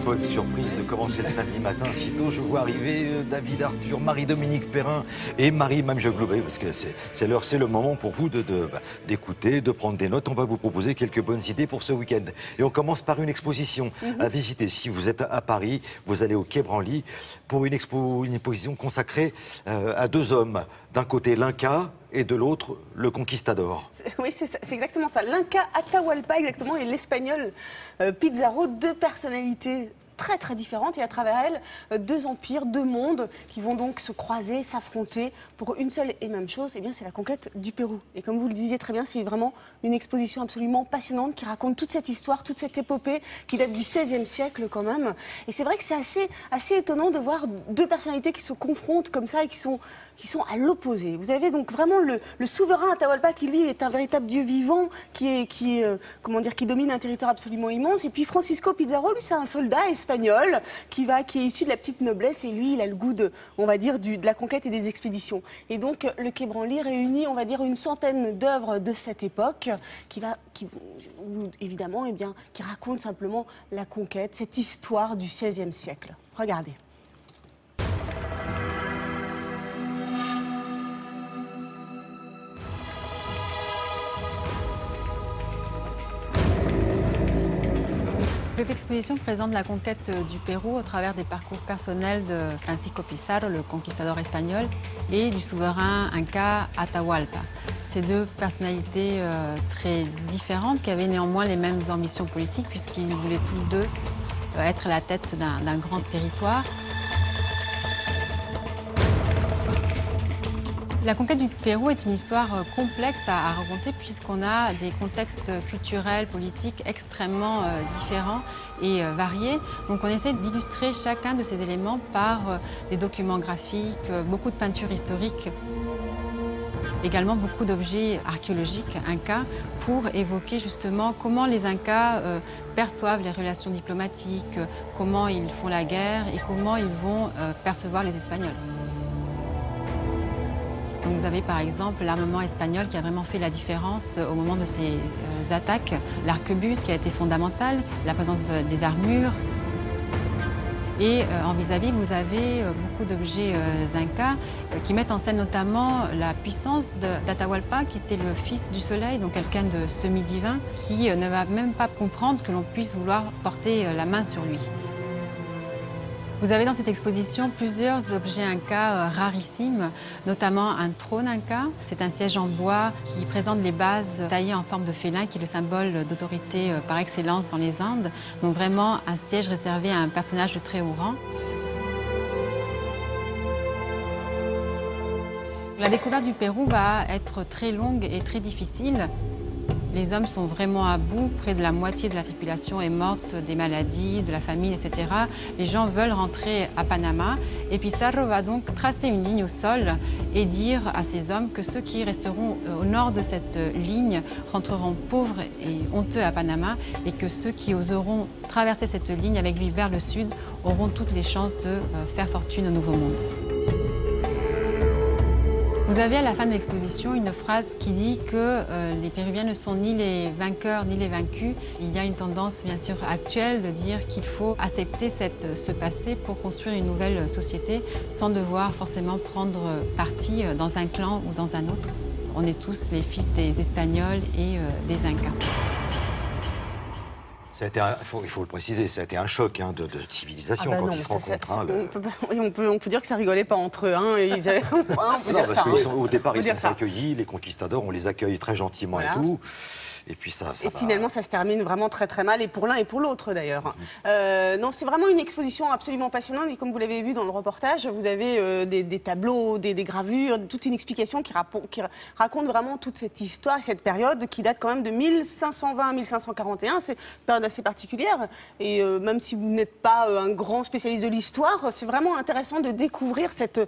bonne surprise de commencer le samedi matin. Sitôt, je vois arriver David Arthur, Marie-Dominique Perrin et Marie Mamjogloubé, parce que c'est l'heure, c'est le moment pour vous d'écouter, de prendre des notes. On va vous proposer quelques bonnes idées pour ce week-end. Et on commence par une exposition à visiter. Si vous êtes à Paris, vous allez au Quai Branly pour une exposition consacrée à deux hommes. D'un côté, l'Inca, et de l'autre, le conquistador. Oui, c'est exactement ça. L'Inca Atahualpa, exactement, et l'Espagnol Pizarro, deux personnalités très très différentes, et à travers elles, deux empires, deux mondes qui vont donc se croiser, s'affronter pour une seule et même chose, et bien c'est la conquête du Pérou. Et comme vous le disiez très bien, c'est vraiment une exposition absolument passionnante qui raconte toute cette histoire, toute cette épopée qui date du XVIe siècle quand même. Et c'est vrai que c'est assez étonnant de voir deux personnalités qui se confrontent comme ça et qui sont à l'opposé. Vous avez donc vraiment le souverain Atahualpa qui lui est un véritable dieu vivant qui domine un territoire absolument immense. Et puis Francisco Pizarro, lui c'est un soldat espagnol qui est issu de la petite noblesse, et lui il a le goût de la conquête et des expéditions. Et donc le Quai Branly réunit, on va dire, une centaine d'œuvres de cette époque qui racontent simplement la conquête, cette histoire du XVIe siècle. Regardez. Cette exposition présente la conquête du Pérou au travers des parcours personnels de Francisco Pizarro, le conquistador espagnol, et du souverain Inca Atahualpa. Ces deux personnalités très différentes qui avaient néanmoins les mêmes ambitions politiques puisqu'ils voulaient tous deux être à la tête d'un grand territoire. La conquête du Pérou est une histoire complexe à raconter puisqu'on a des contextes culturels, politiques extrêmement différents et variés. Donc on essaie d'illustrer chacun de ces éléments par des documents graphiques, beaucoup de peintures historiques, également beaucoup d'objets archéologiques incas pour évoquer justement comment les Incas perçoivent les relations diplomatiques, comment ils font la guerre et comment ils vont percevoir les Espagnols. Donc vous avez par exemple l'armement espagnol qui a vraiment fait la différence au moment de ces attaques. L'arquebuse qui a été fondamental, la présence des armures. Et en vis-à-vis, vous avez beaucoup d'objets incas qui mettent en scène notamment la puissance d'Atahualpa, qui était le fils du soleil, donc quelqu'un de semi-divin, qui ne va même pas comprendre que l'on puisse vouloir porter la main sur lui. Vous avez dans cette exposition plusieurs objets incas rarissimes, notamment un trône inca. C'est un siège en bois qui présente les bases taillées en forme de félin, qui est le symbole d'autorité par excellence dans les Andes. Donc vraiment un siège réservé à un personnage de très haut rang. La découverte du Pérou va être très longue et très difficile. Les hommes sont vraiment à bout, près de la moitié de la tripulation est morte des maladies, de la famine, etc. Les gens veulent rentrer à Panama et Pizarro va donc tracer une ligne au sol et dire à ces hommes que ceux qui resteront au nord de cette ligne rentreront pauvres et honteux à Panama et que ceux qui oseront traverser cette ligne avec lui vers le sud auront toutes les chances de faire fortune au Nouveau Monde. Vous avez à la fin de l'exposition une phrase qui dit que les Péruviens ne sont ni les vainqueurs ni les vaincus. Il y a une tendance bien sûr actuelle de dire qu'il faut accepter ce passé pour construire une nouvelle société sans devoir forcément prendre parti dans un clan ou dans un autre. On est tous les fils des Espagnols et des Incas. Ça a été il faut le préciser, ça a été un choc de civilisation quand ils se rencontrent. On peut dire que ça rigolait pas entre eux. On peut dire ça. Au départ, ils sont accueillis, les conquistadors, on les accueille très gentiment et tout. Et puis finalement, ça se termine vraiment très très mal, et pour l'un et pour l'autre d'ailleurs. Non, c'est vraiment une exposition absolument passionnante, et comme vous l'avez vu dans le reportage, vous avez des tableaux, des gravures, toute une explication qui raconte vraiment toute cette histoire, cette période qui date quand même de 1520 à 1541. C'est une période assez particulière, et même si vous n'êtes pas un grand spécialiste de l'histoire, c'est vraiment intéressant de découvrir cette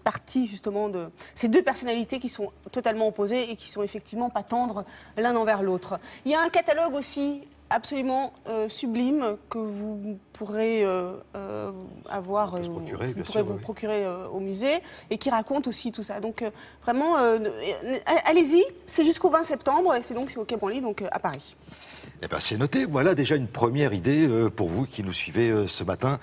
partie justement de ces deux personnalités qui sont totalement opposées et qui sont effectivement pas tendre l'un envers l'autre. Il y a un catalogue aussi absolument sublime que vous pourrez vous procurer au musée, et qui raconte aussi tout ça. Donc vraiment, allez-y, c'est jusqu'au 20 septembre, et c'est au Quai Branly, donc à Paris. Eh ben, c'est noté. Voilà déjà une première idée pour vous qui nous suivez ce matin.